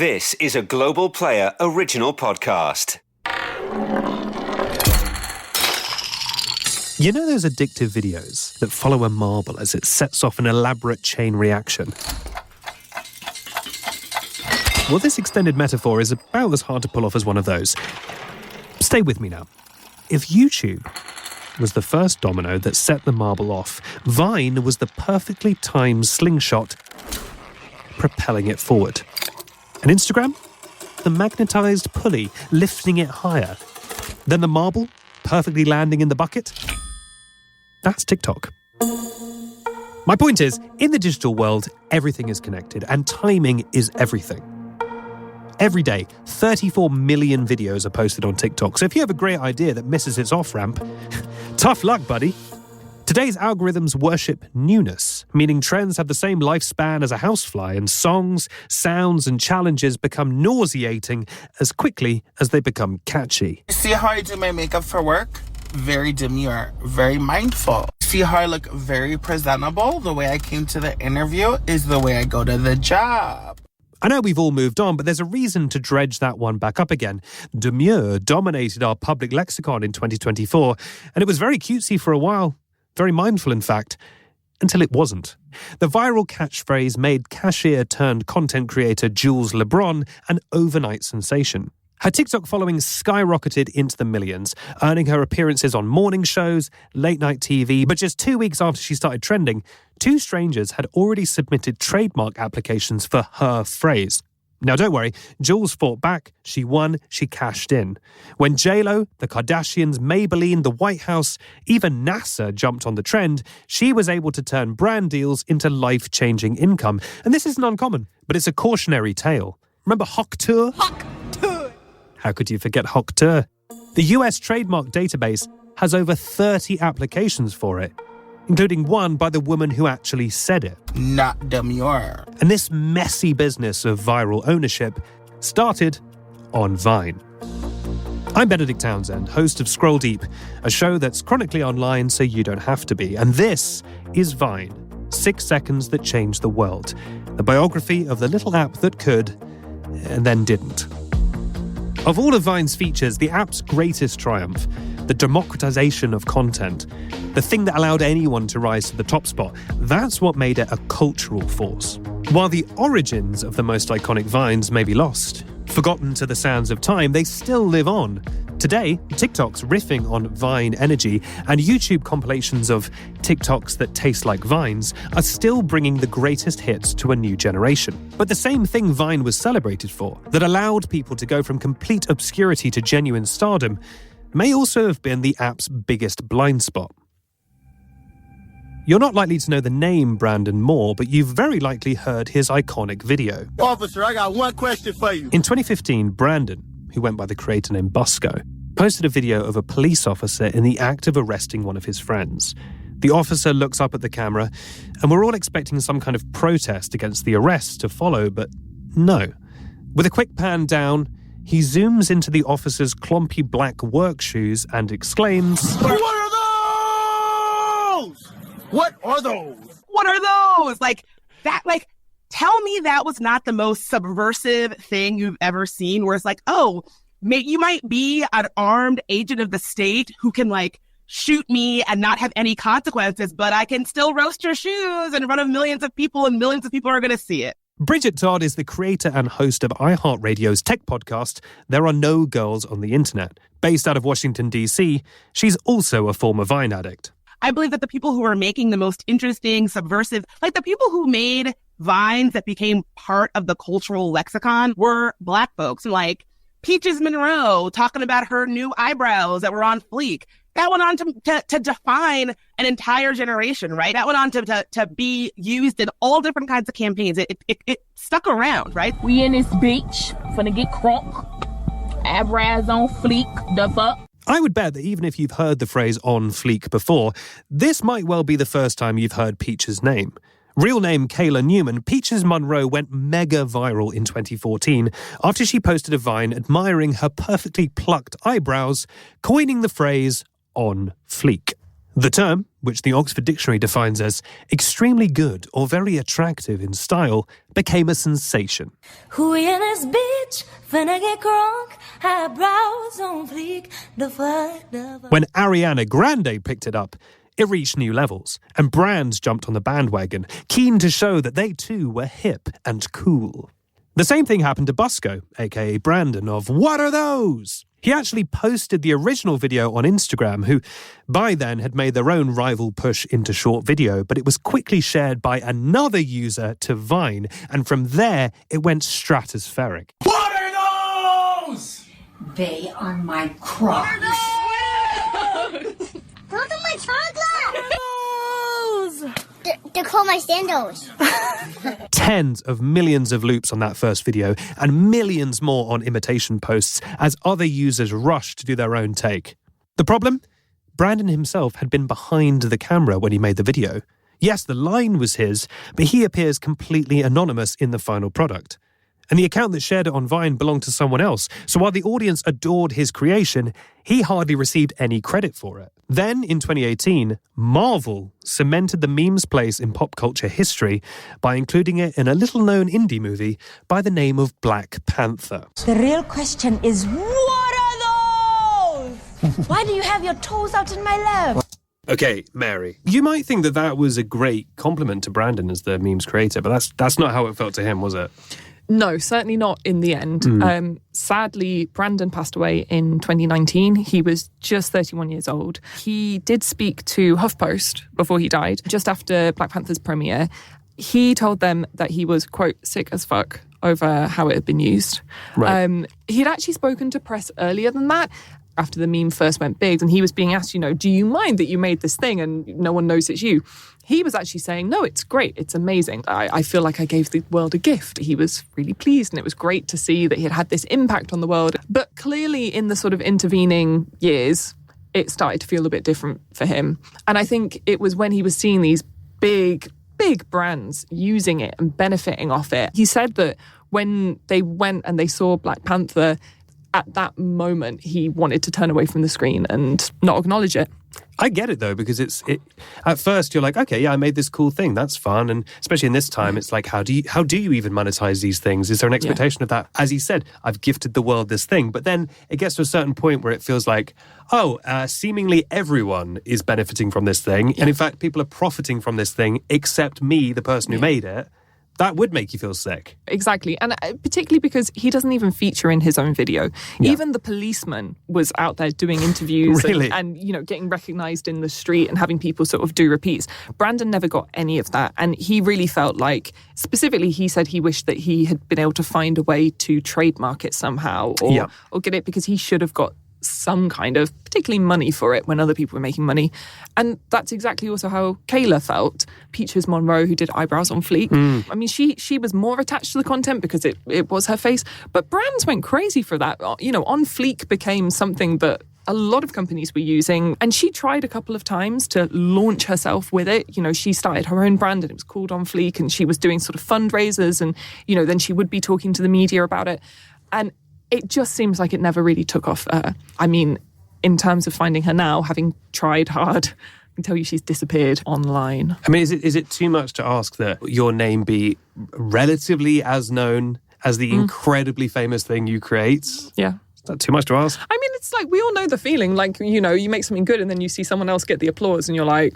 This is a Global Player original podcast. You know those addictive videos that follow a marble as it sets off an elaborate chain reaction? Well, this extended metaphor is about as hard to pull off as one of those. Stay with me now. If YouTube was the first domino that set the marble off, Vine was the perfectly timed slingshot propelling it forward. And Instagram? The magnetized pulley lifting it higher. Then the marble perfectly landing in the bucket? That's TikTok. My point is, in the digital world, everything is connected and timing is everything. Every day, 34 million videos are posted on TikTok. So if you have a great idea that misses its off-ramp, tough luck, buddy. Today's algorithms worship newness, meaning trends have the same lifespan as a housefly, and songs, sounds, and challenges become nauseating as quickly as they become catchy. See how I do my makeup for work? Very demure, very mindful. See how I look very presentable? The way I came to the interview is the way I go to the job. I know we've all moved on, but there's a reason to dredge that one back up again. Demure dominated our public lexicon in 2024, and it was very cutesy for a while. Very mindful, in fact, until it wasn't. The viral catchphrase made cashier-turned-content creator Jules LeBron an overnight sensation. Her TikTok following skyrocketed into the millions, earning her appearances on morning shows, late-night TV. But just 2 weeks after she started trending, two strangers had already submitted trademark applications for her phrase. Now, don't worry, Jules fought back, she won, she cashed in. When J-Lo, the Kardashians, Maybelline, the White House, even NASA jumped on the trend, she was able to turn brand deals into life-changing income. And this isn't uncommon, but it's a cautionary tale. Remember Hocteur? Hocteur! How could you forget Hocteur? The US trademark database has over 30 applications for it, including one by the woman who actually said it. Not demure. And this messy business of viral ownership started on Vine. I'm Benedict Townsend, host of Scroll Deep, a show that's chronically online so you don't have to be. And this is Vine, 6 seconds that changed the world. The biography of the little app that could, and then didn't. Of all of Vine's features, the app's greatest triumph, the democratization of content, the thing that allowed anyone to rise to the top spot, that's what made it a cultural force. While the origins of the most iconic Vines may be lost, forgotten to the sands of time, they still live on. Today, TikTok's riffing on Vine energy and YouTube compilations of TikToks that taste like Vines are still bringing the greatest hits to a new generation. But the same thing Vine was celebrated for, that allowed people to go from complete obscurity to genuine stardom, may also have been the app's biggest blind spot. You're not likely to know the name Brandon Moore, but you've very likely heard his iconic video. Officer, I got one question for you. In 2015, Brandon, who went by the creator name Busco, posted a video of a police officer in the act of arresting one of his friends. The officer looks up at the camera, and we're all expecting some kind of protest against the arrest to follow, but no. With a quick pan down, he zooms into the officer's clumpy black work shoes and exclaims, What are those? What are those? What are those? Tell me that was not the most subversive thing you've ever seen, where it's like, oh, you might be an armed agent of the state who can, shoot me and not have any consequences, but I can still roast your shoes in front of millions of people, and millions of people are going to see it. Bridget Todd is the creator and host of iHeartRadio's tech podcast, There Are No Girls on the Internet. Based out of Washington, D.C., she's also a former Vine addict. I believe that the people who are making the most interesting, subversive, the people who made Vines that became part of the cultural lexicon were Black folks, like Peaches Monroe talking about her new eyebrows that were on fleek. That went on to define an entire generation, right? That went on to be used in all different kinds of campaigns. It stuck around, right? We in this beach, finna get crunk, eyebrows on fleek, the fuck. I would bet that even if you've heard the phrase on fleek before, this might well be the first time you've heard Peach's name. Real name Kayla Newman, Peaches Monroe went mega viral in 2014 after she posted a Vine admiring her perfectly plucked eyebrows, coining the phrase on fleek. The term, which the Oxford Dictionary defines as extremely good or very attractive in style, became a sensation. Who in this bitch finna get crunk? Eyebrows on fleek. The fuck. When Ariana Grande picked it up, it reached new levels, and brands jumped on the bandwagon, keen to show that they too were hip and cool. The same thing happened to Busco, aka Brandon of What Are Those? He actually posted the original video on Instagram, who by then had made their own rival push into short video, but it was quickly shared by another user to Vine, and from there it went stratospheric. What are those? They are my crocs. Those are my chocolate! They're called my sandals. Tens of millions of loops on that first video and millions more on imitation posts as other users rushed to do their own take. The problem? Brandon himself had been behind the camera when he made the video. Yes, the line was his, but he appears completely anonymous in the final product. And the account that shared it on Vine belonged to someone else, so while the audience adored his creation, he hardly received any credit for it. Then, in 2018, Marvel cemented the meme's place in pop culture history by including it in a little-known indie movie by the name of Black Panther. The real question is, what are those? Why do you have your toes out in my lap? Okay, Mary, you might think that that was a great compliment to Brandon as the meme's creator, but that's not how it felt to him, was it? No, certainly not in the end. Sadly, Brandon passed away in 2019. He was just 31 years old. He did speak to HuffPost before he died, just after Black Panther's premiere. He told them that he was, quote, sick as fuck over how it had been used. Right. He'd actually spoken to press earlier than that, after the meme first went big, and he was being asked, do you mind that you made this thing and no one knows it's you? He was actually saying, no, it's great, it's amazing. I feel like I gave the world a gift. He was really pleased, and it was great to see that he had this impact on the world. But clearly in the sort of intervening years, it started to feel a bit different for him. And I think it was when he was seeing these big brands using it and benefiting off it. He said that when they went and they saw Black Panther, at that moment, he wanted to turn away from the screen and not acknowledge it. I get it, though, because at first you're like, okay, yeah, I made this cool thing. That's fun. And especially in this time, it's like, how do you even monetize these things? Is there an expectation of that? As he said, I've gifted the world this thing. But then it gets to a certain point where it feels like, seemingly everyone is benefiting from this thing. Yeah. And in fact, people are profiting from this thing, except me, the person who made it. That would make you feel sick. Exactly. And particularly because he doesn't even feature in his own video. Yeah. Even the policeman was out there doing interviews really? and getting recognised in the street and having people sort of do repeats. Brandon never got any of that. And he really felt like, specifically, he said he wished that he had been able to find a way to trademark it somehow or get it, because he should have got some kind of particularly money for it when other people were making money. And that's exactly also how Kayla felt. Peaches Monroe, who did Eyebrows on Fleek. I mean, she was more attached to the content because it was her face, but brands went crazy for that. On Fleek became something that a lot of companies were using, and she tried a couple of times to launch herself with it. She started her own brand and it was called On Fleek, and she was doing sort of fundraisers, and then she would be talking to the media about it. And it just seems like it never really took off for her. I mean, in terms of finding her now, having tried hard, I can tell you she's disappeared online. I mean, is it too much to ask that your name be relatively as known as the incredibly famous thing you create? Yeah. Is that too much to ask? I mean, it's like, we all know the feeling, like, you make something good and then you see someone else get the applause and you're like,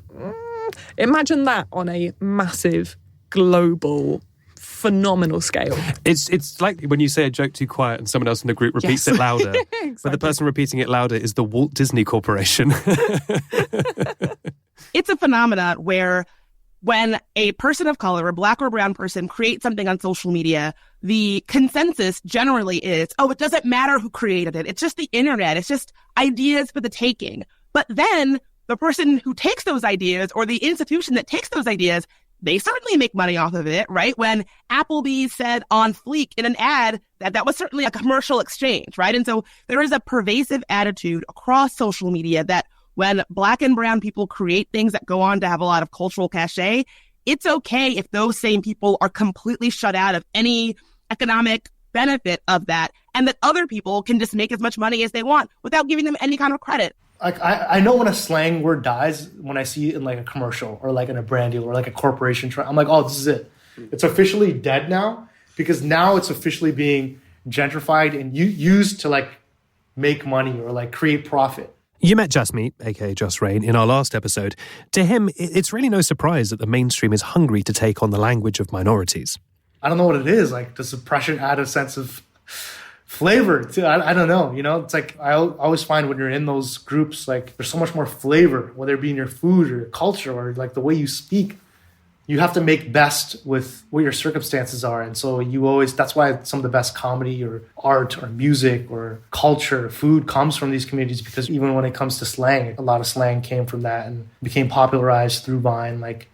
imagine that on a massive, global, phenomenal scale. It's like when you say a joke too quiet and someone else in the group repeats it louder. Exactly. But the person repeating it louder is the Walt Disney Corporation. It's a phenomenon where when a person of color, a black or brown person, creates something on social media, the consensus generally is, it doesn't matter who created it. It's just the internet. It's just ideas for the taking. But then the person who takes those ideas, or the institution that takes those ideas, they certainly make money off of it, right? When Applebee's said on Fleek in an ad that was certainly a commercial exchange, right? And so there is a pervasive attitude across social media that when black and brown people create things that go on to have a lot of cultural cachet, it's okay if those same people are completely shut out of any economic benefit of that, and that other people can just make as much money as they want without giving them any kind of credit. Like I know when a slang word dies when I see it in like a commercial or like in a brand deal or like a corporation. I'm like, oh, this is it. It's officially dead now because now it's officially being gentrified and used to like make money or like create profit. You met Jasmeet, aka Just Rain, in our last episode. To him, it's really no surprise that the mainstream is hungry to take on the language of minorities. I don't know what it is. Like, does suppression add a sense of flavor to? I don't know. You know, it's like I always find when you're in those groups, like there's so much more flavor, whether it be in your food or your culture or like the way you speak. You have to make best with what your circumstances are. And so that's why some of the best comedy or art or music or culture, food comes from these communities, because even when it comes to slang, a lot of slang came from that and became popularized through Vine. Like,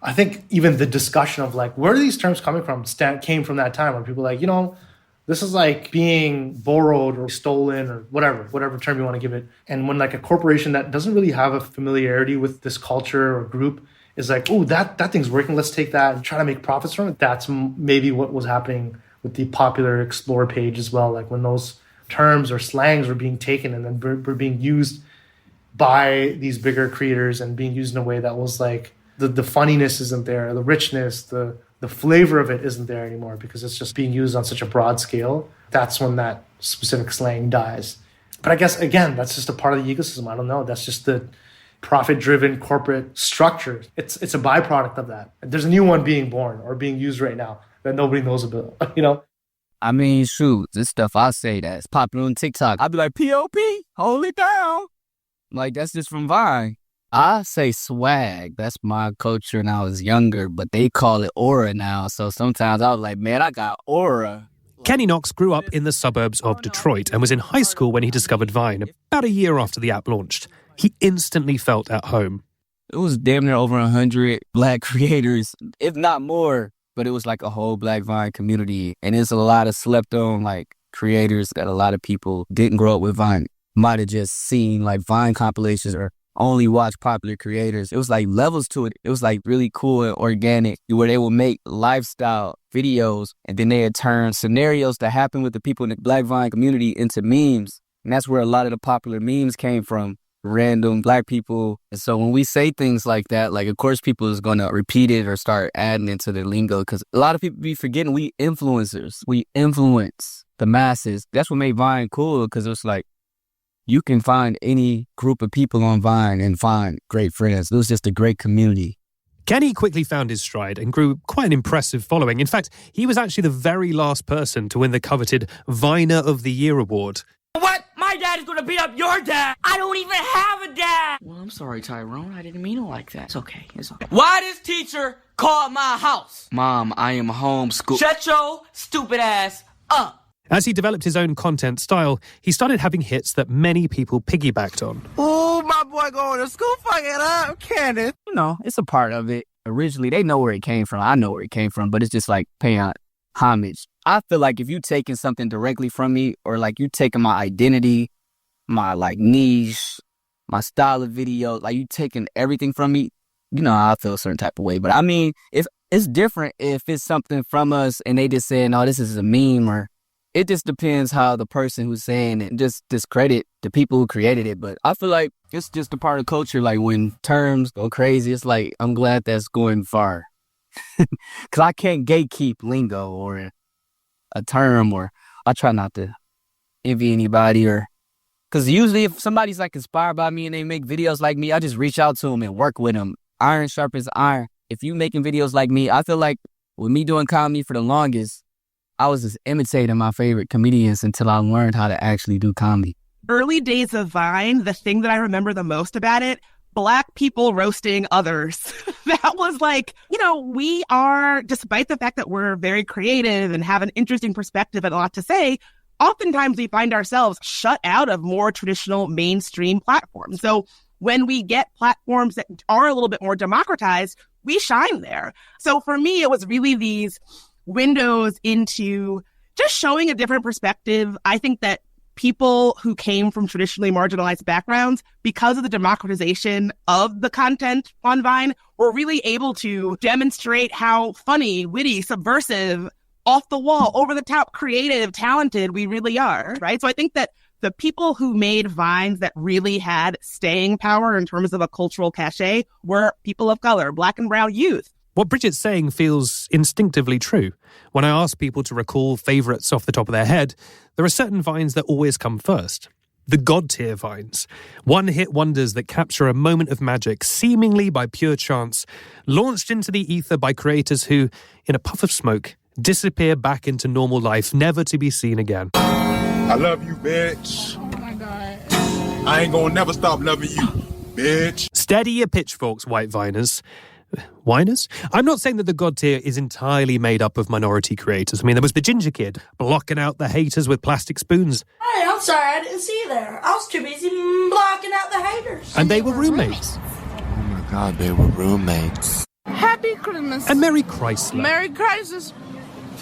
I think even the discussion of like, where are these terms coming from came from that time where people are like, you know, this is like being borrowed or stolen or whatever term you want to give it. And when like a corporation that doesn't really have a familiarity with this culture or group is like, oh, that thing's working, let's take that and try to make profits from it. That's maybe what was happening with the popular Explore page as well. Like when those terms or slangs were being taken and then were being used by these bigger creators and being used in a way that was like, the funniness isn't there, the richness, the flavor of it isn't there anymore because it's just being used on such a broad scale. That's when that specific slang dies. But I guess, again, that's just a part of the ecosystem. I don't know. That's just the profit-driven corporate structure. It's a byproduct of that. There's a new one being born or being used right now that nobody knows about, you know? I mean, shoot, this stuff I say that's popular on TikTok. I'd be like, P.O.P., hold it down. Like, that's just from Vine. I say swag. That's my culture when I was younger, but they call it aura now. So sometimes I was like, man, I got aura. Kenny Knox grew up in the suburbs of Detroit and was in high school when he discovered Vine, about a year after the app launched. He instantly felt at home. It was damn near over 100 Black creators, if not more, but it was like a whole Black Vine community. And it's a lot of slept on like creators that a lot of people didn't grow up with Vine. Might have just seen like Vine compilations or only watch popular creators. It was like levels to it. It was like really cool and organic where they would make lifestyle videos and then they would turn scenarios that happen with the people in the Black Vine community into memes. And that's where a lot of the popular memes came from. Random Black people. And so when we say things like that, like, of course, people is going to repeat it or start adding into their lingo because a lot of people be forgetting we influencers. We influence the masses. That's what made Vine cool because it was like you can find any group of people on Vine and find great friends. It was just a great community. Kenny quickly found his stride and grew quite an impressive following. In fact, he was actually the very last person to win the coveted Viner of the Year award. What? My dad is going to beat up your dad. I don't even have a dad. Well, I'm sorry, Tyrone. I didn't mean it like that. It's okay. It's okay. Why this teacher called my house? Mom, I am homeschooled. Shut your stupid ass up. As he developed his own content style, he started having hits that many people piggybacked on. Ooh, my boy going to school fucking up, Candace. You know, it's a part of it. Originally, they know where it came from. I know where it came from, but it's just like paying homage. I feel like if you taking something directly from me or like you taking my identity, my like niche, my style of video, like you taking everything from me, you know, I feel a certain type of way. But I mean, if it's different if it's something from us and they just saying, oh, this is a meme, or it just depends how the person who's saying it just discredit the people who created it. But I feel like it's just a part of culture. Like when terms go crazy, it's like, I'm glad that's going far. Because I can't gatekeep lingo or a term, or I try not to envy anybody, or because usually if somebody's like inspired by me and they make videos like me, I just reach out to them and work with them. Iron sharpens iron. If you making videos like me, I feel like with me doing comedy for the longest, I was just imitating my favorite comedians until I learned how to actually do comedy. Early days of Vine, the thing that I remember the most about it, Black people roasting others. That was like, you know, we are, despite the fact that we're very creative and have an interesting perspective and a lot to say, oftentimes we find ourselves shut out of more traditional mainstream platforms. So when we get platforms that are a little bit more democratized, we shine there. So for me, it was really these windows into just showing a different perspective. I think that people who came from traditionally marginalized backgrounds, because of the democratization of the content on Vine, were really able to demonstrate how funny, witty, subversive, off the wall, over the top, creative, talented we really are, right? So I think that the people who made Vines that really had staying power in terms of a cultural cachet were people of color, Black and brown youth. What Bridget's saying feels instinctively true. When I ask people to recall favourites off the top of their head, there are certain Vines that always come first. The God-tier Vines. One-hit wonders that capture a moment of magic, seemingly by pure chance, launched into the ether by creators who, in a puff of smoke, disappear back into normal life, never to be seen again. I love you, bitch. Oh my God. I ain't gonna never stop loving you, bitch. Steady your pitchforks, white Viners. Whiners? I'm not saying that the God tier is entirely made up of minority creators. I mean, there was the ginger kid blocking out the haters with plastic spoons. Hey, I'm sorry, I didn't see you there. I was too busy blocking out the haters. And they were roommates. Oh my God, they were roommates. Happy Christmas. And Merry Chrysler. Merry Christmas.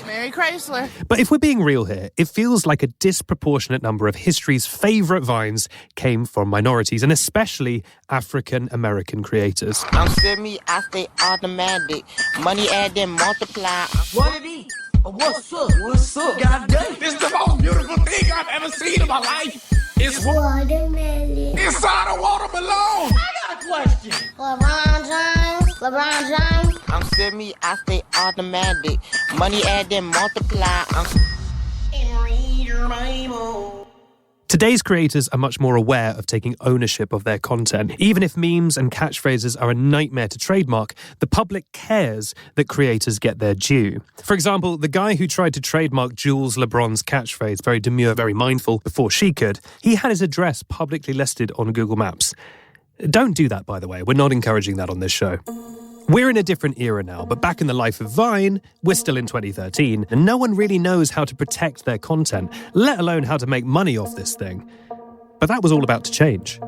Merry Chrysler. But if we're being real here, it feels like a disproportionate number of history's favourite Vines came from minorities, and especially African-American creators. I'm semi, I stay automatic. Money add then multiply. What it is? What's up? What's up? God damn. This is the most beautiful thing I've ever seen in my life. It's Watermelon. inside a watermelon. I got a question. LeBron James. I'm semi, I stay automatic. Money add then multiply. Today's creators are much more aware of taking ownership of their content. Even if memes and catchphrases are a nightmare to trademark, the public cares that creators get their due. For example, the guy who tried to trademark Jules LeBron's catchphrase, very demure, very mindful, before she could, he had his address publicly listed on Google Maps. Don't do that, by the way. We're not encouraging that on this show. We're in a different era now, but back in the life of Vine, we're still in 2013, and no one really knows how to protect their content, let alone how to make money off this thing. But that was all about to change.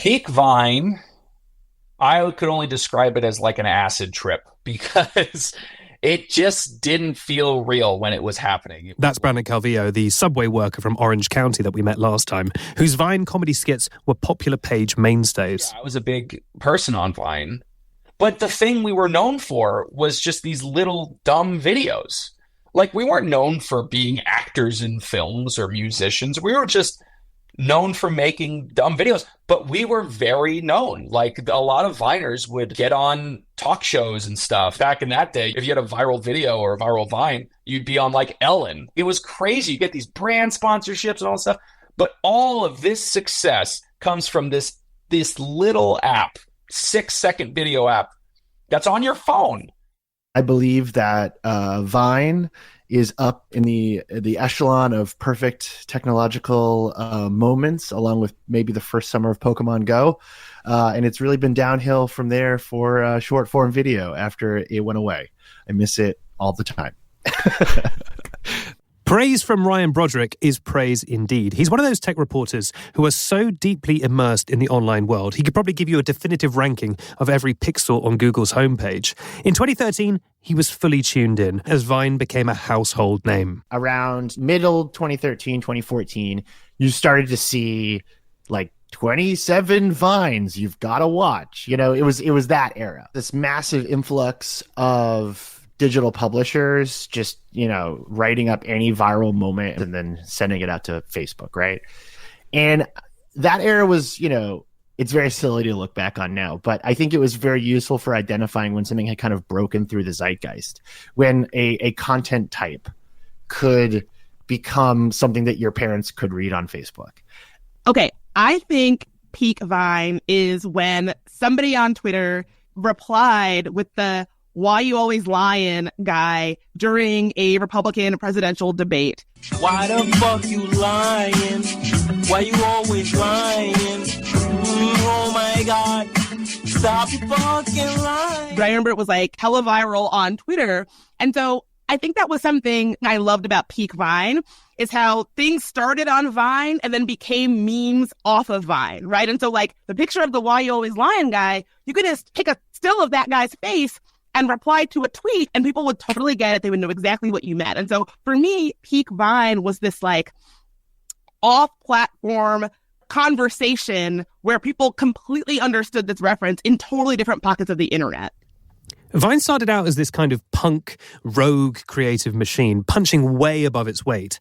Peak Vine, I could only describe it as like an acid trip because it just didn't feel real when it was happening. That's Brandon Kevyah, the subway worker from Orange County that we met last time, whose Vine comedy skits were popular page mainstays. Yeah, I was a big person on Vine, but the thing we were known for was just these little dumb videos. Like, we weren't known for being actors in films or musicians. We were just known for making dumb videos, but we were very known. Like, a lot of Viners would get on talk shows and stuff. Back in that day, if you had a viral video or a viral Vine, you'd be on like Ellen. It was crazy. You get these brand sponsorships and all that stuff. But all of this success comes from this little app, 6-second video app that's on your phone. I believe that Vine is up in the echelon of perfect technological moments, along with maybe the first summer of Pokemon Go. And it's really been downhill from there for short form video after it went away. I miss it all the time. Praise from Ryan Broderick is praise indeed. He's one of those tech reporters who are so deeply immersed in the online world, he could probably give you a definitive ranking of every pixel on Google's homepage. In 2013, he was fully tuned in as Vine became a household name. Around middle 2013, 2014, you started to see like 27 Vines you've got to watch. You know, it was that era. This massive influx of digital publishers just, you know, writing up any viral moment and then sending it out to Facebook, right? And that era was, you know, it's very silly to look back on now, but I think it was very useful for identifying when something had kind of broken through the zeitgeist, when a content type could become something that your parents could read on Facebook. Okay, I think peak Vine is when somebody on Twitter replied with the "Why you always lying" guy during a Republican presidential debate. Why the fuck you lying? Why you always lying? Oh my God. Stop fucking lying. But I remember it was like hella viral on Twitter. And so I think that was something I loved about peak Vine, is how things started on Vine and then became memes off of Vine, right? And so like the picture of the "Why you always lying" guy, you could just take a still of that guy's face and reply to a tweet and people would totally get it. They would know exactly what you meant. And so for me, peak Vine was this like off-platform conversation where people completely understood this reference in totally different pockets of the internet. Vine started out as this kind of punk, rogue creative machine, punching way above its weight.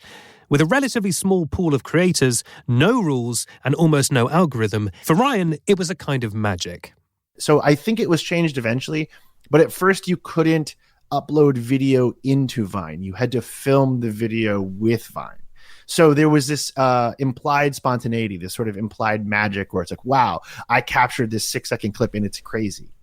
With a relatively small pool of creators, no rules, and almost no algorithm, for Ryan, it was a kind of magic. So I think it was changed eventually, but at first you couldn't upload video into Vine. You had to film the video with Vine. So there was this implied spontaneity, this sort of implied magic where it's like, wow, I captured this 6-second clip and it's crazy.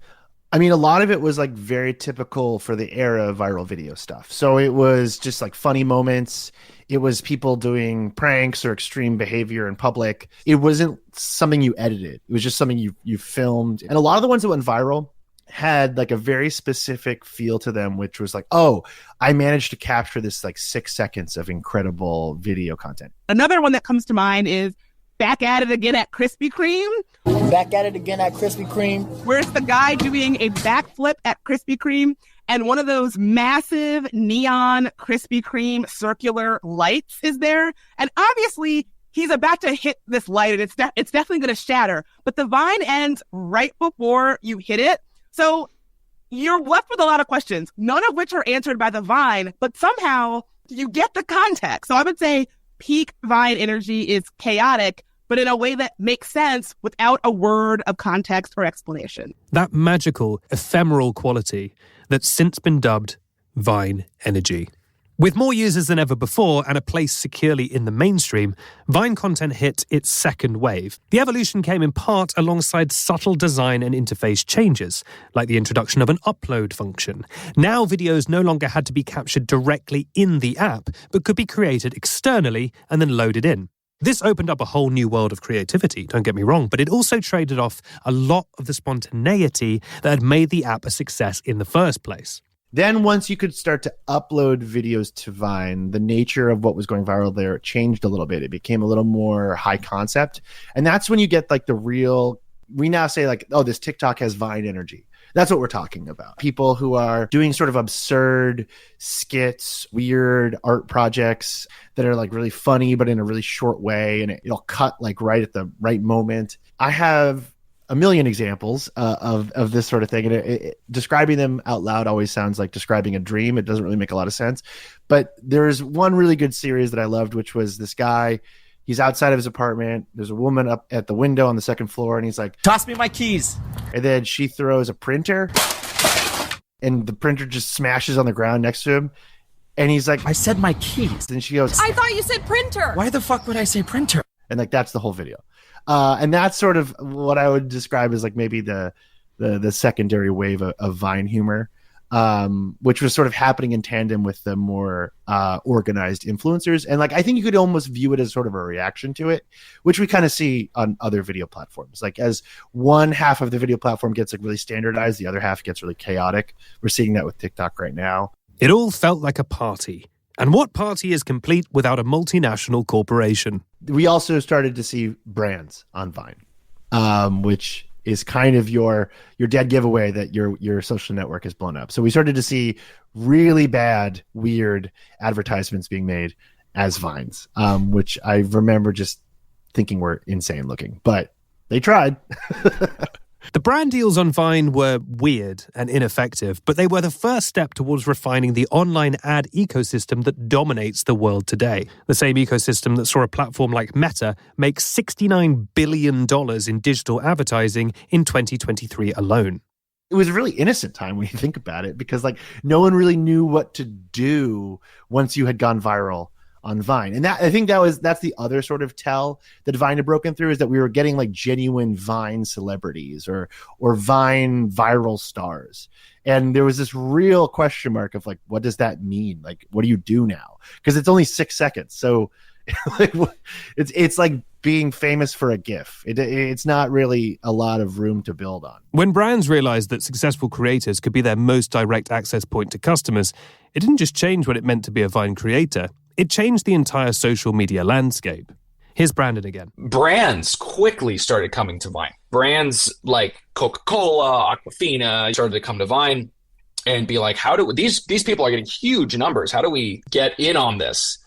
I mean, a lot of it was like very typical for the era of viral video stuff. So it was just like funny moments. It was people doing pranks or extreme behavior in public. It wasn't something you edited. It was just something you filmed. And a lot of the ones that went viral had like a very specific feel to them, which was like, oh, I managed to capture this like 6 seconds of incredible video content. Another one that comes to mind is Back at It Again at Krispy Kreme. Back at it again at Krispy Kreme. Where it's the guy doing a backflip at Krispy Kreme and one of those massive neon Krispy Kreme circular lights is there. And obviously he's about to hit this light and it's definitely going to shatter. But the Vine ends right before you hit it. So you're left with a lot of questions, none of which are answered by the Vine, but somehow you get the context. So I would say peak Vine energy is chaotic, but in a way that makes sense without a word of context or explanation. That magical, ephemeral quality that's since been dubbed Vine energy. With more users than ever before and a place securely in the mainstream, Vine content hit its second wave. The evolution came in part alongside subtle design and interface changes, like the introduction of an upload function. Now videos no longer had to be captured directly in the app, but could be created externally and then loaded in. This opened up a whole new world of creativity, don't get me wrong, but it also traded off a lot of the spontaneity that had made the app a success in the first place. Then once you could start to upload videos to Vine, the nature of what was going viral there changed a little bit. It became a little more high concept. And that's when you get like the real, we now say like, oh, this TikTok has Vine energy. That's what we're talking about. People who are doing sort of absurd skits, weird art projects that are like really funny, but in a really short way. And it'll cut like right at the right moment. I have a million examples of this sort of thing. And describing them out loud always sounds like describing a dream. It doesn't really make a lot of sense. But there's one really good series that I loved, which was this guy. He's outside of his apartment. There's a woman up at the window on the second floor. And he's like, toss me my keys. And then she throws a printer. And the printer just smashes on the ground next to him. And he's like, I said my keys. And she goes, I thought you said printer. Why the fuck would I say printer? And like, that's the whole video. And that's sort of what I would describe as like maybe the secondary wave of Vine humor, which was sort of happening in tandem with the more organized influencers. And like, I think you could almost view it as sort of a reaction to it, which we kind of see on other video platforms. Like as one half of the video platform gets like really standardized, the other half gets really chaotic. We're seeing that with TikTok right now. It all felt like a party. And what party is complete without a multinational corporation? We also started to see brands on Vine, which is kind of your dead giveaway that your social network has blown up. So we started to see really bad, weird advertisements being made as Vines, which I remember just thinking were insane looking, but they tried. The brand deals on Vine were weird and ineffective, but they were the first step towards refining the online ad ecosystem that dominates the world today. The same ecosystem that saw a platform like Meta make $69 billion in digital advertising in 2023 alone. It was a really innocent time when you think about it, because like no one really knew what to do once you had gone viral on Vine. And that, I think that's the other sort of tell that Vine had broken through, is that we were getting like genuine Vine celebrities or Vine viral stars. And there was this real question mark of like, what does that mean? Like, what do you do now? Because it's only 6 seconds. So like, it's like being famous for a GIF. It's not really a lot of room to build on. When brands realized that successful creators could be their most direct access point to customers, it didn't just change what it meant to be a Vine creator. It changed the entire social media landscape. Here's Brandon again. Brands quickly started coming to Vine. Brands like Coca-Cola, Aquafina started to come to Vine and be like, how do these people are getting huge numbers. How do we get in on this?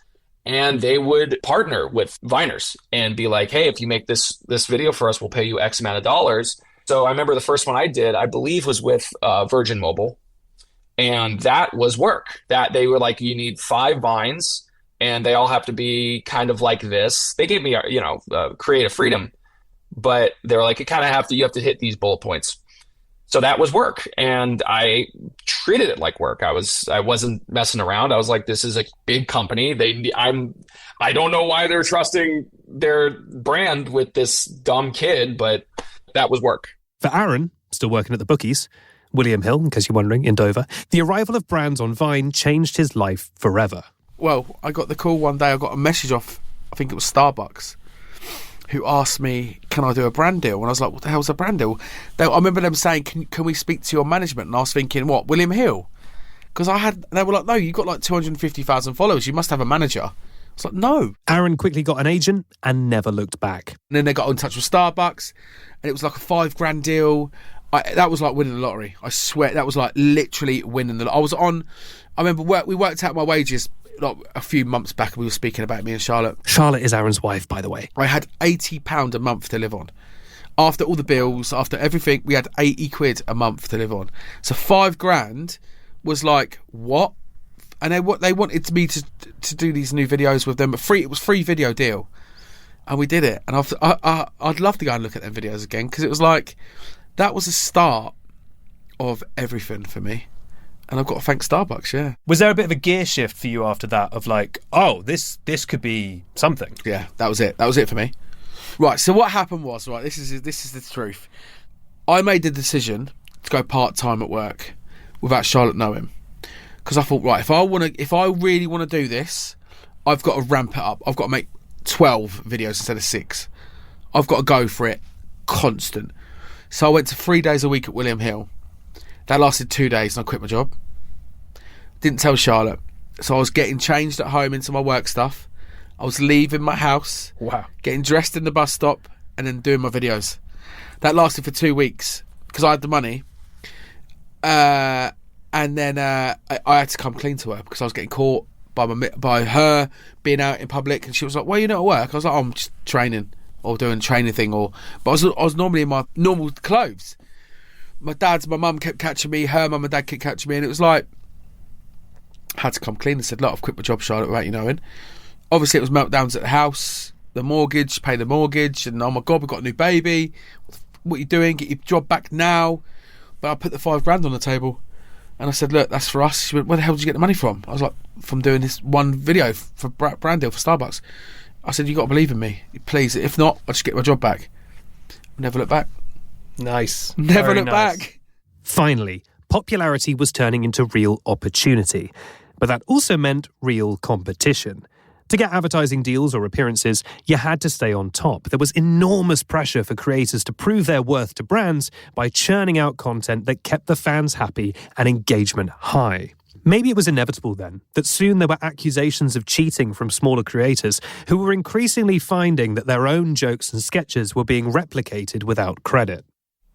And they would partner with Viners and be like, hey, if you make this video for us, we'll pay you X amount of dollars. So I remember the first one I did, I believe, was with Virgin Mobile. And that was work. That they were like, you need 5 vines and they all have to be kind of like this. They gave me, creative freedom, but they were like, you have to hit these bullet points. So that was work, and I treated it like work. I wasn't messing around. I was like, this is a big company. I don't know why they're trusting their brand with this dumb kid, but that was work. For Aaron, still working at the bookies, William Hill, in case you're wondering, in Dover, the arrival of brands on Vine changed his life forever. Well, I got the call one day. I got a message off, I think it was Starbucks, who asked me, can I do a brand deal? And I was like, what the hell's a brand deal? I remember them saying, can we speak to your management? And I was thinking, what, William Hill? Because they were like, no, you've got like 250,000 followers. You must have a manager. I was like, no. Aaron quickly got an agent and never looked back. And then they got in touch with Starbucks, and it was like a $5,000 deal. That was like winning the lottery. I swear, that was like literally winning the lottery. I remember we worked out my wages like a few months back, and we were speaking about me and Charlotte. Charlotte is Aaron's wife, by the way. I had £80 a month to live on. After all the bills, after everything, we had 80 quid a month to live on. So $5,000 was like, what? And they wanted me to do these new videos with them, but it was free video deal. And we did it. And I'd love to go and look at them videos again, because it was like, that was the start of everything for me. And I've got to thank Starbucks, yeah. Was there a bit of a gear shift for you after that of like, oh, this could be something? Yeah, that was it. That was it for me. Right, so what happened was, right, this is the truth. I made the decision to go part-time at work without Charlotte knowing. Because I thought, right, if I really want to do this, I've got to ramp it up. I've got to make 12 videos instead of 6. I've got to go for it constant. So I went to 3 days a week at William Hill. That lasted 2 days and I quit my job. Didn't tell Charlotte. So I was getting changed at home into my work stuff. I was leaving my house. Wow. Getting dressed in the bus stop and then doing my videos. That lasted for 2 weeks because I had the money. And then I had to come clean to her because I was getting caught by her being out in public, and she was like, "Why are you not at work?" I was like, "Oh, I'm just training or doing a training thing." But I was normally in my normal clothes. My mum kept catching me, her mum and dad kept catching me, and it was like, I had to come clean and said, "Look, I've quit my job, Charlotte, without you knowing." Obviously, it was meltdowns at the house, the mortgage, pay the mortgage, and oh my God, we've got a new baby. What are you doing? Get your job back now. But I put the $5,000 on the table. And I said, look, that's for us. She went, where the hell did you get the money from? I was like, from doing this one video for brand deal for Starbucks. I said, you got to believe in me, please. If not, I'll just get my job back. Never look back. Nice. Never look back. Finally, popularity was turning into real opportunity. But that also meant real competition. To get advertising deals or appearances, you had to stay on top. There was enormous pressure for creators to prove their worth to brands by churning out content that kept the fans happy and engagement high. Maybe it was inevitable then that soon there were accusations of cheating from smaller creators who were increasingly finding that their own jokes and sketches were being replicated without credit.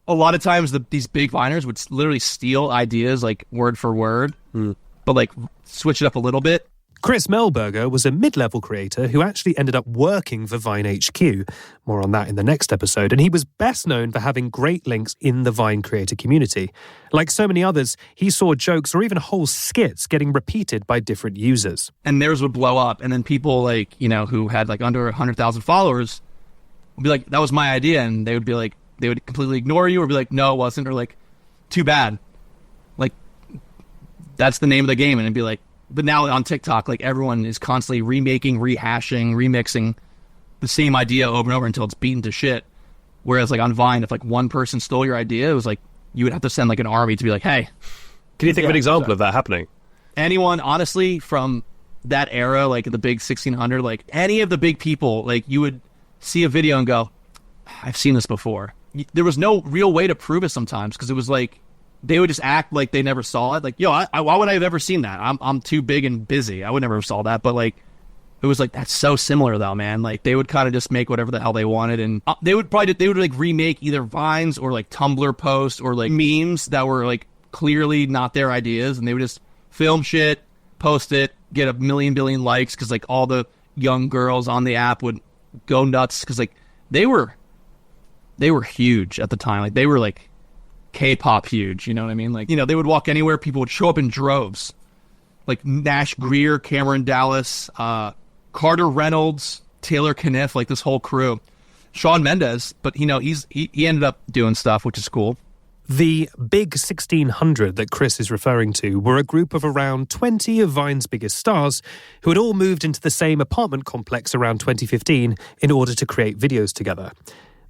A lot of times these big Viners would literally steal ideas like word for word, but like switch it up a little bit. Chris Melberger was a mid-level creator who actually ended up working for Vine HQ. More on that in the next episode. And he was best known for having great links in the Vine creator community. Like so many others, he saw jokes or even whole skits getting repeated by different users. And theirs would blow up. And then people like, who had like under 100,000 followers would be like, that was my idea. And they would be like, they would completely ignore you or be like, no, it wasn't. Or like, too bad. Like, that's the name of the game. And it'd be like, but now on TikTok, like everyone is constantly remaking, rehashing, remixing the same idea over and over until it's beaten to shit. Whereas like on Vine, if like one person stole your idea, it was like you would have to send like an army to be like, hey. Can you think of an example of that happening? Anyone, honestly, from that era, like the big 1600, like any of the big people, like you would see a video and go, I've seen this before. There was no real way to prove it sometimes because it was like, they would just act like they never saw it. Like, yo, why would I have ever seen that? I'm too big and busy. I would never have saw that. But like, it was like, that's so similar though, man. Like they would kind of just make whatever the hell they wanted. And they would like remake either Vines or like Tumblr posts or like memes that were like clearly not their ideas. And they would just film shit, post it, get a billion likes. Cause like all the young girls on the app would go nuts. Cause like they were huge at the time. Like they were like K-pop huge. You know what I mean? Like, they would walk anywhere, people would show up in droves. Like Nash Greer, Cameron Dallas, Carter Reynolds, Taylor Kniff, like this whole crew. Shawn Mendes, but he ended up doing stuff, which is cool. The Big 1600 that Chris is referring to were a group of around 20 of Vine's biggest stars who had all moved into the same apartment complex around 2015 in order to create videos together.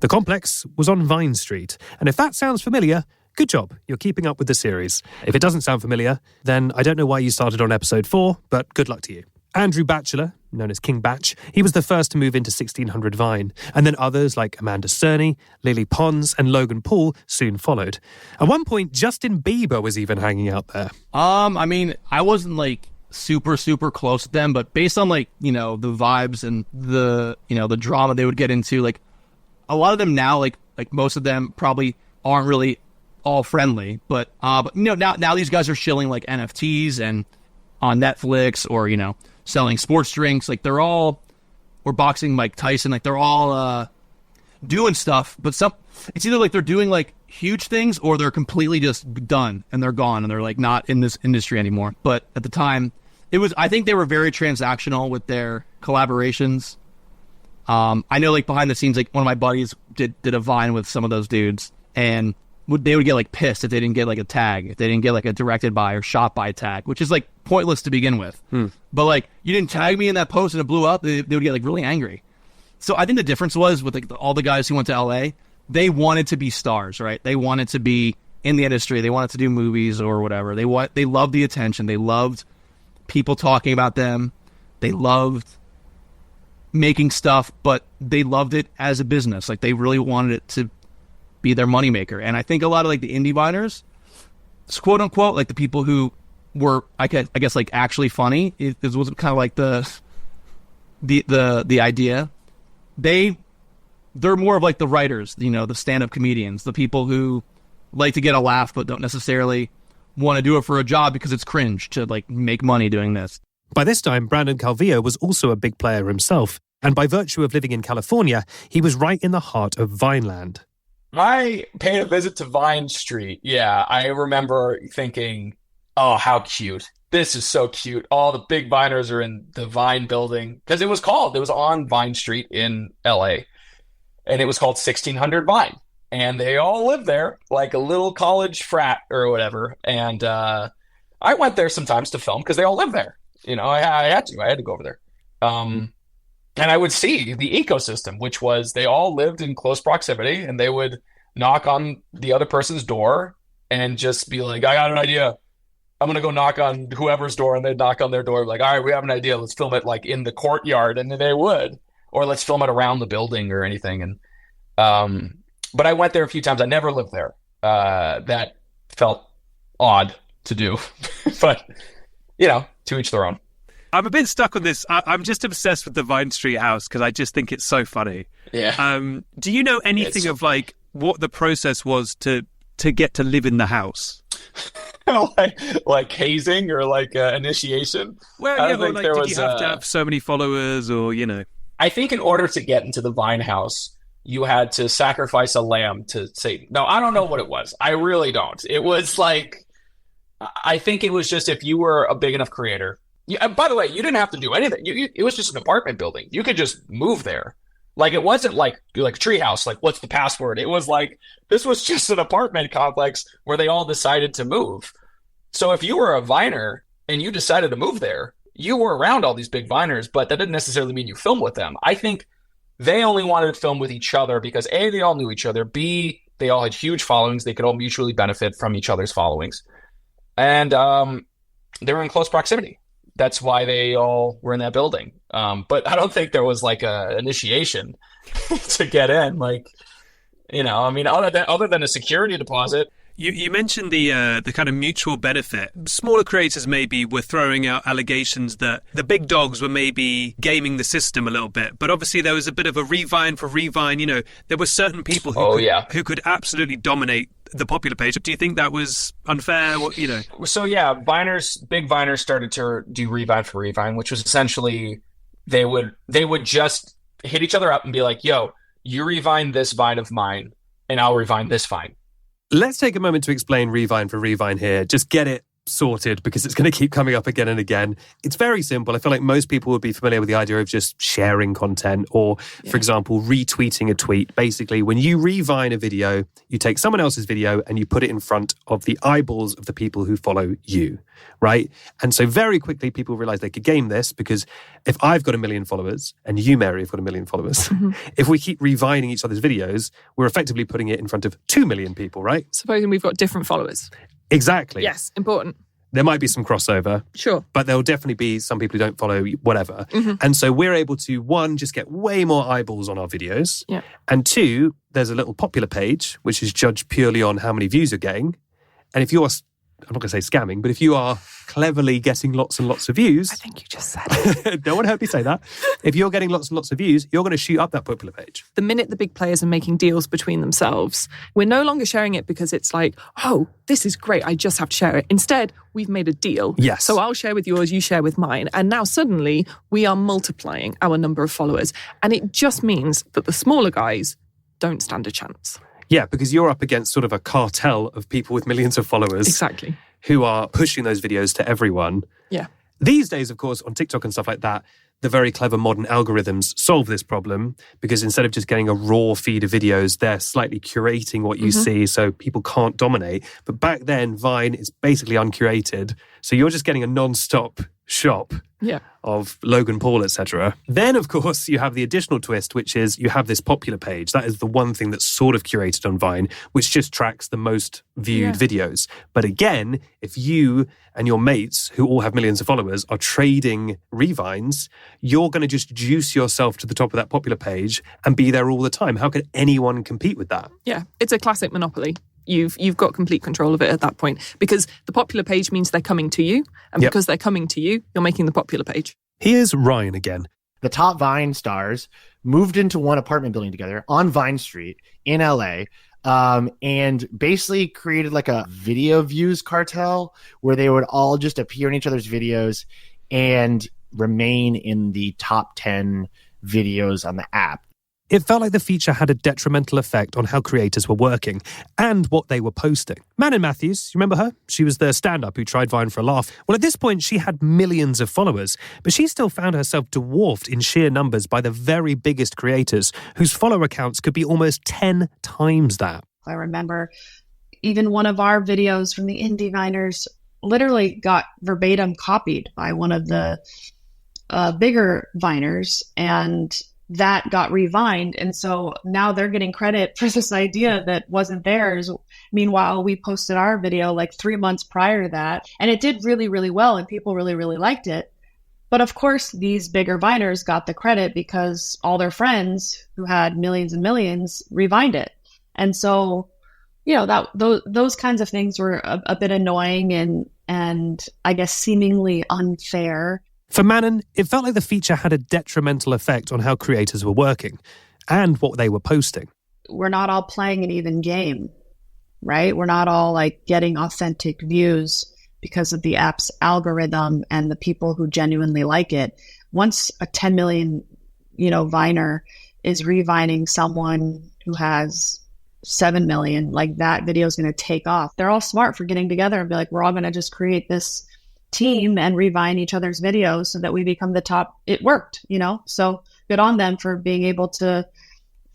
The complex was on Vine Street, and if that sounds familiar, good job, you're keeping up with the series. If it doesn't sound familiar, then I don't know why you started on episode 4, but good luck to you. Andrew Batchelor, known as King Batch, he was the first to move into 1600 Vine, and then others like Amanda Cerny, Lily Pons, and Logan Paul soon followed. At one point, Justin Bieber was even hanging out there. I mean, I wasn't like super close to them, but based on like, the vibes and the drama they would get into, like a lot of them now, like most of them probably aren't really all friendly, but now these guys are shilling like NFTs and on Netflix or, selling sports drinks, like they're all, or boxing Mike Tyson, like they're all doing stuff, but it's either like they're doing like huge things or they're completely just done and they're gone and they're like not in this industry anymore. But at the time, I think they were very transactional with their collaborations. I know like behind the scenes, like one of my buddies did a Vine with some of those dudes, and they would get like pissed if they didn't get like a tag, if they didn't get like a directed by or shot by tag, which is like pointless to begin with. But like, you didn't tag me in that post and it blew up, they would get like really angry. So I think the difference was with like all the guys who went to LA, they wanted to be stars, right? They wanted to be in the industry. They wanted to do movies or whatever. They loved the attention. They loved people talking about them. They loved making stuff, but they loved it as a business. Like they really wanted it to be their moneymaker. And I think a lot of like the indie Viners, quote unquote, like the people who were, I guess like actually funny, it was kind of like the idea. They're more of like the writers, the stand-up comedians, the people who like to get a laugh but don't necessarily want to do it for a job because it's cringe to like make money doing this. By this time, Brandon Kevyah was also a big player himself, and by virtue of living in California, he was right in the heart of Vineland. I paid a visit to Vine Street. Yeah, I remember thinking, oh, how cute. This is so cute. All the big Viners are in the Vine building. Because it was on Vine Street in LA. And it was called 1600 Vine. And they all lived there, like a little college frat or whatever. And I went there sometimes to film because they all lived there. I had to go over there. And I would see the ecosystem, which was they all lived in close proximity, and they would knock on the other person's door and just be like, I got an idea. I'm going to go knock on whoever's door, and they'd knock on their door like, all right, we have an idea. Let's film it like in the courtyard. And then they would, or let's film it around the building or anything. And, but I went there a few times. I never lived there. That felt odd to do, but to each their own. I'm a bit stuck on this. I'm just obsessed with the Vine Street house because I just think it's so funny. Yeah. Do you know anything of like what the process was to get to live in the house? like hazing or like initiation? Well, yeah, but like, did you have to have so many followers or, I think in order to get into the Vine house, you had to sacrifice a lamb to Satan. No, I don't know what it was. I really don't. It was like, I think it was just if you were a big enough creator. Yeah, by the way, you didn't have to do anything. It was just an apartment building. You could just move there. Like, it wasn't like a treehouse, like, what's the password? It was like, this was just an apartment complex where they all decided to move. So if you were a Viner and you decided to move there, you were around all these big Viners, but that didn't necessarily mean you filmed with them. I think they only wanted to film with each other because A, they all knew each other. B, they all had huge followings. They could all mutually benefit from each other's followings. And they were in close proximity. That's why they all were in that building. But I don't think there was like a initiation to get in. Like, other than a security deposit. You mentioned the kind of mutual benefit. Smaller creators maybe were throwing out allegations that the big dogs were maybe gaming the system a little bit. But obviously there was a bit of a revine for revine. There were certain people who could absolutely dominate the popular page. Do you think that was unfair? So yeah, big Viners started to do revine for revine, which was essentially they would just hit each other up and be like, yo, you revine this vine of mine and I'll revine this vine. Let's take a moment to explain Revine for Revine here. Just get it sorted because it's going to keep coming up again and again. It's very simple. I feel like most people would be familiar with the idea of just sharing content or, for example, retweeting a tweet. Basically, when you revine a video, you take someone else's video and you put it in front of the eyeballs of the people who follow you, right? And so very quickly people realize they could game this because if I've got 1 million followers and you, Mary, have got 1 million followers, if we keep revining each other's videos, we're effectively putting it in front of 2 million people, right? Supposing we've got different followers. Exactly. Yes, important. There might be some crossover. Sure. But there'll definitely be some people who don't follow whatever. And so we're able to, one, just get way more eyeballs on our videos. Yeah. And two, there's a little popular page, which is judged purely on how many views you're getting. And if you're, I'm not going to say scamming, but if you are cleverly getting lots and lots of views. I think you just said it. Don't want to help you say that. If you're getting lots and lots of views, you're going to shoot up that popular page. The minute the big players are making deals between themselves, we're no longer sharing it because it's like, oh, this is great, I just have to share it. Instead, we've made a deal. Yes. So I'll share with yours, you share with mine. And now suddenly we are multiplying our number of followers. And it just means that the smaller guys don't stand a chance. Yeah, because you're up against sort of a cartel of people with millions of followers. Exactly. Who are pushing those videos to everyone. Yeah. These days, of course, on TikTok and stuff like that, the very clever modern algorithms solve this problem because instead of just getting a raw feed of videos, they're slightly curating what you see so people can't dominate. But back then, Vine is basically uncurated. So you're just getting a non-stop shop of Logan Paul, etc. Then, of course, you have the additional twist, which is you have this popular page. That is the one thing that's sort of curated on Vine, which just tracks the most viewed videos. But again, if you and your mates, who all have millions of followers, are trading revines, you're going to just juice yourself to the top of that popular page and be there all the time. How could anyone compete with that? Yeah, it's a classic monopoly. You've got complete control of it at that point because the popular page means they're coming to you. And because they're coming to you, you're making the popular page. Here's Ryan again. The top Vine stars moved into one apartment building together on Vine Street in LA and basically created like a video views cartel where they would all just appear in each other's videos and remain in the top 10 videos on the app. It felt like the feature had a detrimental effect on how creators were working and what they were posting. Manon Matthews, you remember her? She was the stand-up who tried Vine for a laugh. Well, at this point, she had millions of followers, but she still found herself dwarfed in sheer numbers by the very biggest creators, whose follower counts could be almost 10 times that. I remember even one of our videos from the indie Viners literally got verbatim copied by one of the bigger Viners, and that got revined. And so now they're getting credit for this idea that wasn't theirs. Meanwhile, we posted our video like 3 months prior to that, and it did really, really well, and people really, really liked it. But of course, these bigger Viners got the credit because all their friends who had millions and millions revined it. And so, you know, those kinds of things were a bit annoying and I guess seemingly unfair. For Manon, it felt like the feature had a detrimental effect on how creators were working and what they were posting. We're not all playing an even game, right? We're not all like getting authentic views because of the app's algorithm and the people who genuinely like it. Once a 10 million, Viner is revining someone who has 7 million, like that video is going to take off. They're all smart for getting together and be like, we're all going to just create this team and revine each other's videos so that we become the top. It worked, so good on them for being able to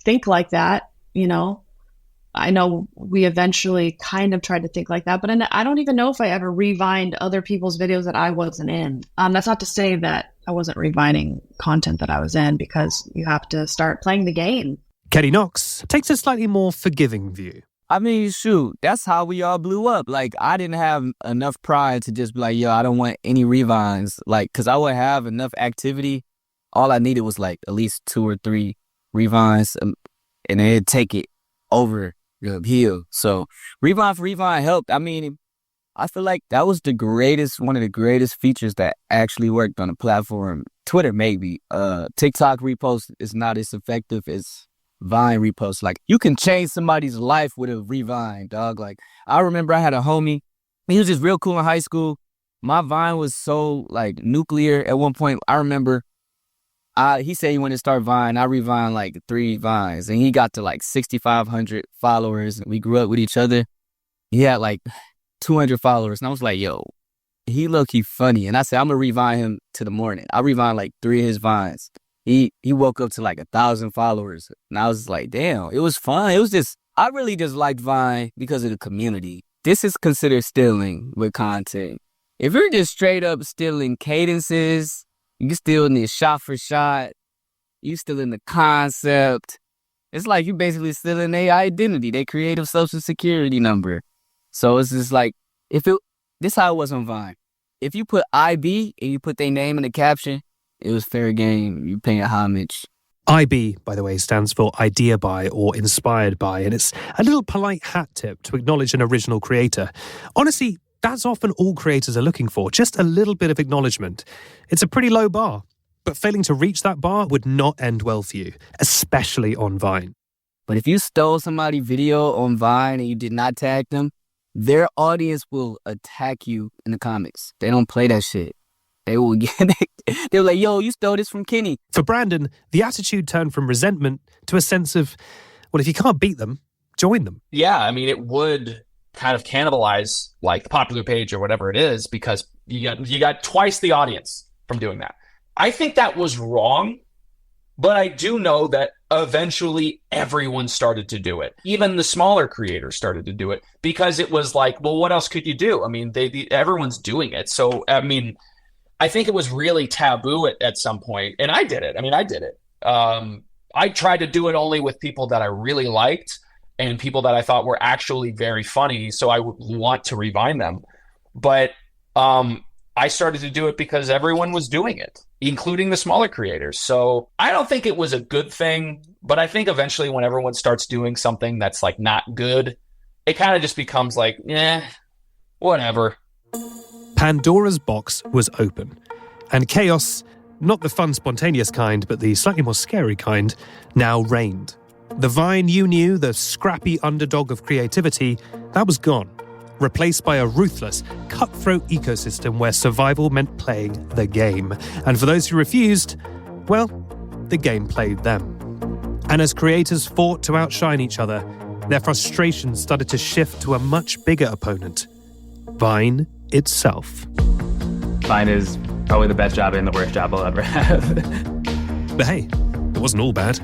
think like that. I know we eventually kind of tried to think like that, but I don't even know if I ever revined other people's videos that I wasn't in. That's not to say that I wasn't revining content that I was in, because you have to start playing the game. Kelly Knox takes a slightly more forgiving view. I mean, shoot, that's how we all blew up. Like, I didn't have enough pride to just be like, yo, I don't want any revines. Like, because I would have enough activity. All I needed was, like, at least 2 or 3 revines, and it'd take it over the hill. So, revine for revine helped. I mean, I feel like that was one of the greatest features that actually worked on the platform. Twitter, maybe. TikTok repost is not as effective as Vine reposts. Like, you can change somebody's life with a revine, dog. Like, I remember I had a homie. He was just real cool in high school. My Vine was so, like, nuclear at one point. I remember he said he wanted to start Vine. I revined, like, 3 Vines. And he got to, like, 6,500 followers. And we grew up with each other. He had like 200 followers. And I was like, yo, he low-key funny. And I said, I'm going to revine him to the morning. I revined like 3 of his vines. He woke up to like 1,000 followers. And I was like, damn, it was fun. It was just, I really just liked Vine because of the community. This is considered stealing with content. If you're just straight up stealing cadences, you stealing the shot for shot, you stealing the concept. It's like you basically stealing their identity, their creative social security number. So it's just like, this is how it was on Vine. If you put IB and you put their name in the caption, it was fair game. You paying homage. IB, by the way, stands for idea by or inspired by, and it's a little polite hat tip to acknowledge an original creator. Honestly, that's often all creators are looking for, just a little bit of acknowledgement. It's a pretty low bar, but failing to reach that bar would not end well for you, especially on Vine. But if you stole somebody's video on Vine and you did not tag them, their audience will attack you in the comments. They don't play that shit. They will get it. They're like, yo, you stole this from Kenny. For Brandon, the attitude turned from resentment to a sense of, well, if you can't beat them, join them. Yeah, I mean, it would kind of cannibalize like the popular page or whatever it is, because you got twice the audience from doing that. I think that was wrong, but I do know that eventually everyone started to do it. Even the smaller creators started to do it because it was like, well, what else could you do? I mean, everyone's doing it. So, I mean, I think it was really taboo at some point, and I did it. I mean, I did it. I tried to do it only with people that I really liked and people that I thought were actually very funny, so I would want to revine them. But I started to do it because everyone was doing it, including the smaller creators. So I don't think it was a good thing, but I think eventually when everyone starts doing something that's like not good, it kind of just becomes like, whatever. Pandora's box was open, and chaos, not the fun, spontaneous kind, but the slightly more scary kind, now reigned. The Vine you knew, the scrappy underdog of creativity, that was gone, replaced by a ruthless, cutthroat ecosystem where survival meant playing the game. And for those who refused, well, the game played them. And as creators fought to outshine each other, their frustration started to shift to a much bigger opponent, Vine itself. Vine is probably the best job and the worst job I'll ever have. But hey, it wasn't all bad.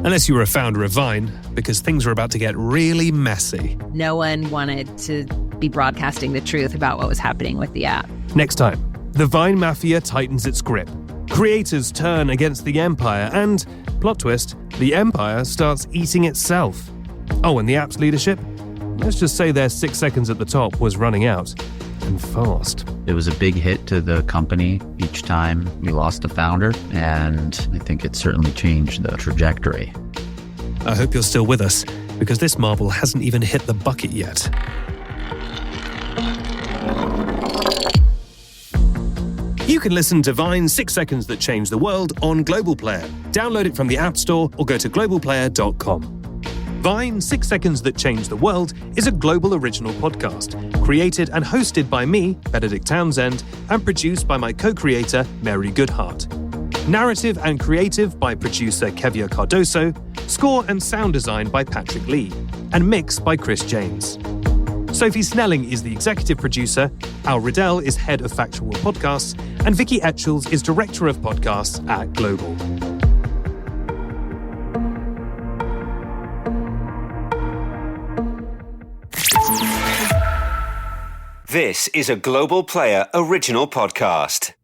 Unless you were a founder of Vine, because things were about to get really messy. No one wanted to be broadcasting the truth about what was happening with the app. Next time, the Vine Mafia tightens its grip. Creators turn against the empire and, plot twist, the empire starts eating itself. Oh, and the app's leadership? Let's just say their 6 seconds at the top was running out. And fast. It was a big hit to the company each time we lost a founder, and I think it certainly changed the trajectory. I hope you're still with us, because this marble hasn't even hit the bucket yet. You can listen to Vine's 6 Seconds That Changed the World on Global Player. Download it from the App Store or go to globalplayer.com. Vine 6 Seconds That Changed the World is a global original podcast, created and hosted by me, Benedict Townsend, and produced by my co-creator, Mary Goodhart. Narrative and creative by producer Kevyah Cardoso, score and sound design by Patrick Lee, and mix by Chris James. Sophie Snelling is the executive producer, Al Riddel is head of Factual podcasts, and Vicky Etchells is director of podcasts at Global. This is a Global Player original podcast.